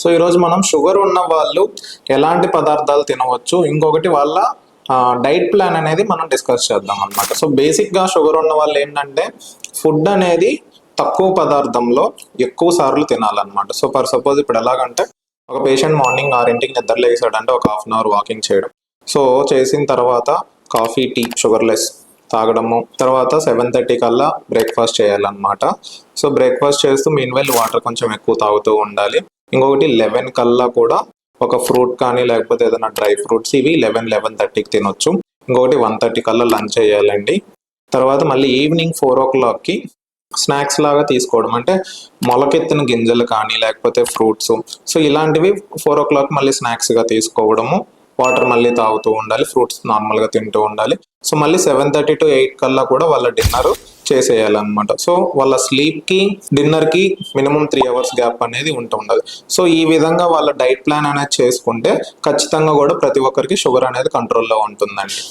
So ఈరోజు మనం sugar ఉన్న వాళ్ళు ఎలాంటి పదార్థాలు తినవచ్చు, ఇంకొకటి వాళ్ళ డైట్ ప్లాన్ అనేది మనం డిస్కస్ చేద్దాం అనమాట. సో బేసిక్గా షుగర్ ఉన్న వాళ్ళు ఏంటంటే ఫుడ్ అనేది తక్కువ పదార్థంలో ఎక్కువ సార్లు తినాలన్నమాట. సో ఫర్ సపోజ్ ఇప్పుడు ఎలాగంటే ఒక పేషెంట్ మార్నింగ్ 6ంటికి నిద్ర లేసాడంటే ఒక హాఫ్ అన్ అవర్ వాకింగ్ చేయడం, సో చేసిన తర్వాత కాఫీ టీ షుగర్లెస్ తాగడము, తర్వాత 7:30 కల్లా బ్రేక్ఫాస్ట్ చేయాలన్నమాట. సో బ్రేక్ఫాస్ట్ చేస్తూ మీన్వైల్ వాటర్ కొంచెం ఎక్కువ తాగుతూ ఉండాలి. ఇంకొకటి 11 కల్లా కూడా ఒక ఫ్రూట్ కానీ లేకపోతే ఏదైనా డ్రై ఫ్రూట్స్ ఇవి 11-11:30కి తినొచ్చు. ఇంకొకటి 1:30 కల్లా లంచ్ చేయాలండి. తర్వాత మళ్ళీ ఈవినింగ్ 4 o'clock స్నాక్స్ లాగా తీసుకోవడం, అంటే మొలకెత్తిన గింజలు కానీ లేకపోతే ఫ్రూట్స్, సో ఇలాంటివి 4 o'clock మళ్ళీ స్నాక్స్గా తీసుకోవడము. వాటర్ మళ్ళీ తాగుతూ ఉండాలి, ఫ్రూట్స్ నార్మల్గా తింటూ ఉండాలి. సో మళ్ళీ 7:30 to 8 కల్లా కూడా వాళ్ళ డిన్నర్ చేసేయాలన్నమాట. సో వాళ్ళ స్లీప్కి డిన్నర్కి మినిమం 3 hours గ్యాప్ అనేది ఉండాలి. సో ఈ విధంగా వాళ్ళ డైట్ ప్లాన్ అనేది చేసుకుంటే ఖచ్చితంగా కూడా ప్రతి ఒక్కరికి షుగర్ అనేది కంట్రోల్లో ఉంటుందండి.